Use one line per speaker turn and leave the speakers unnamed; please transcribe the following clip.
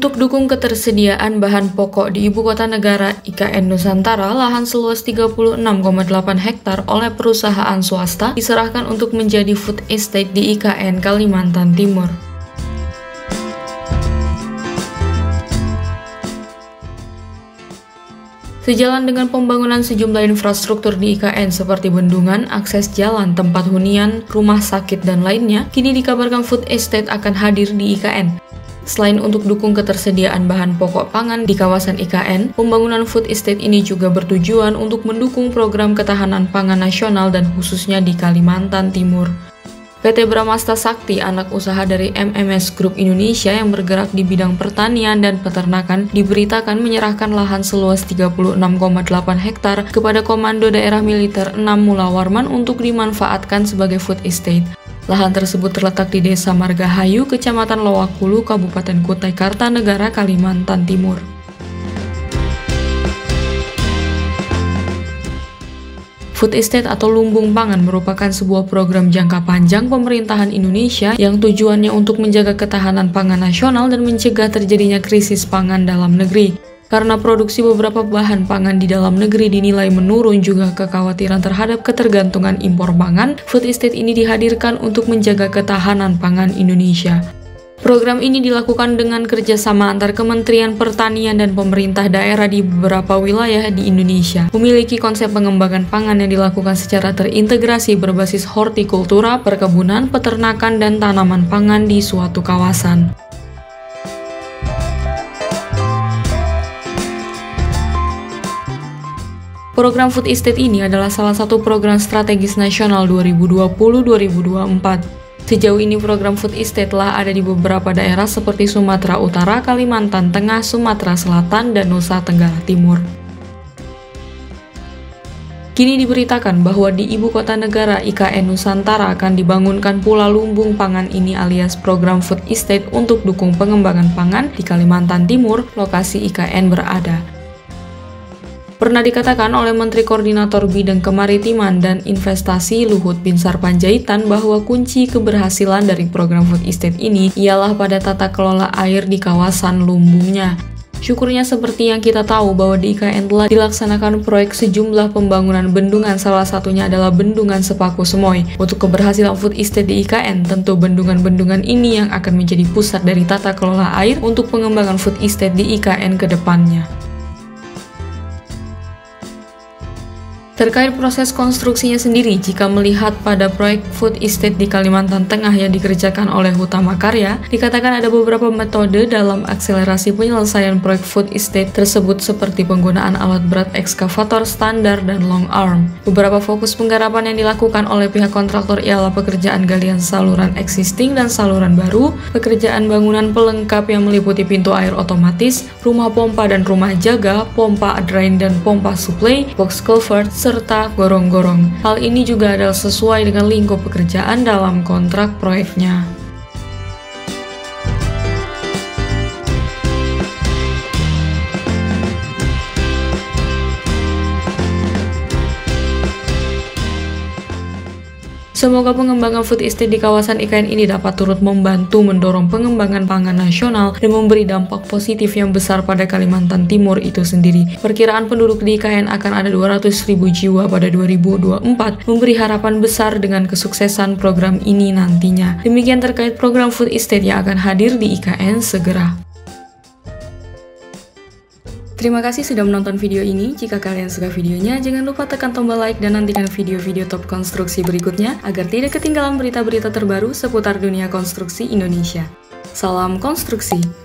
Untuk dukung ketersediaan bahan pokok di ibu kota negara IKN Nusantara, lahan seluas 36,8 hektar oleh perusahaan swasta diserahkan untuk menjadi food estate di IKN Kalimantan Timur. Sejalan dengan pembangunan sejumlah infrastruktur di IKN seperti bendungan, akses jalan, tempat hunian, rumah sakit, dan lainnya, kini dikabarkan food estate akan hadir di IKN. Selain untuk dukung ketersediaan bahan pokok pangan di kawasan IKN, pembangunan food estate ini juga bertujuan untuk mendukung program ketahanan pangan nasional dan khususnya di Kalimantan Timur. PT Bramasta Sakti, anak usaha dari MMS Group Indonesia yang bergerak di bidang pertanian dan peternakan, diberitakan menyerahkan lahan seluas 36,8 hektar kepada Komando Daerah Militer 6 Mula Warman untuk dimanfaatkan sebagai food estate. Lahan tersebut terletak di Desa Margahayu, Kecamatan Lowakulu, Kabupaten Kutai Kartanegara, Kalimantan Timur. Food estate atau lumbung pangan merupakan sebuah program jangka panjang pemerintahan Indonesia yang tujuannya untuk menjaga ketahanan pangan nasional dan mencegah terjadinya krisis pangan dalam negeri. Karena produksi beberapa bahan pangan di dalam negeri dinilai menurun, juga kekhawatiran terhadap ketergantungan impor pangan, food estate ini dihadirkan untuk menjaga ketahanan pangan Indonesia. Program ini dilakukan dengan kerjasama antar Kementerian Pertanian dan pemerintah daerah di beberapa wilayah di Indonesia. Memiliki konsep pengembangan pangan yang dilakukan secara terintegrasi berbasis hortikultura, perkebunan, peternakan, dan tanaman pangan di suatu kawasan. Program Food Estate ini adalah salah satu program strategis nasional 2020-2024. Sejauh ini program Food Estate telah ada di beberapa daerah seperti Sumatera Utara, Kalimantan Tengah, Sumatera Selatan, dan Nusa Tenggara Timur. Kini diberitakan bahwa di ibu kota negara IKN Nusantara akan dibangunkan pula lumbung pangan ini alias program Food Estate untuk dukung pengembangan pangan di Kalimantan Timur, lokasi IKN berada. Pernah dikatakan oleh Menteri Koordinator Bidang Kemaritiman dan Investasi Luhut Binsar Panjaitan bahwa kunci keberhasilan dari program Food Estate ini ialah pada tata kelola air di kawasan lumbungnya. Syukurnya seperti yang kita tahu bahwa di IKN telah dilaksanakan proyek sejumlah pembangunan bendungan, salah satunya adalah Bendungan Sepaku Semoy. Untuk keberhasilan Food Estate di IKN, tentu bendungan-bendungan ini yang akan menjadi pusat dari tata kelola air untuk pengembangan Food Estate di IKN ke depannya. Terkait proses konstruksinya sendiri, jika melihat pada proyek Food Estate di Kalimantan Tengah yang dikerjakan oleh Hutama Karya, dikatakan ada beberapa metode dalam akselerasi penyelesaian proyek Food Estate tersebut seperti penggunaan alat berat ekskavator standar dan long arm. Beberapa fokus penggarapan yang dilakukan oleh pihak kontraktor ialah pekerjaan galian saluran existing dan saluran baru, pekerjaan bangunan pelengkap yang meliputi pintu air otomatis, rumah pompa dan rumah jaga, pompa drain dan pompa supply, box culvert, serta gorong-gorong. Hal ini juga adalah sesuai dengan lingkup pekerjaan dalam kontrak proyeknya. Semoga pengembangan food estate di kawasan IKN ini dapat turut membantu mendorong pengembangan pangan nasional dan memberi dampak positif yang besar pada Kalimantan Timur itu sendiri. Perkiraan penduduk di IKN akan ada 200.000 jiwa pada 2024, memberi harapan besar dengan kesuksesan program ini nantinya. Demikian terkait program food estate yang akan hadir di IKN segera. Terima kasih sudah menonton video ini. Jika kalian suka videonya, jangan lupa tekan tombol like dan nantikan video-video top konstruksi berikutnya agar tidak ketinggalan berita-berita terbaru seputar dunia konstruksi Indonesia. Salam konstruksi!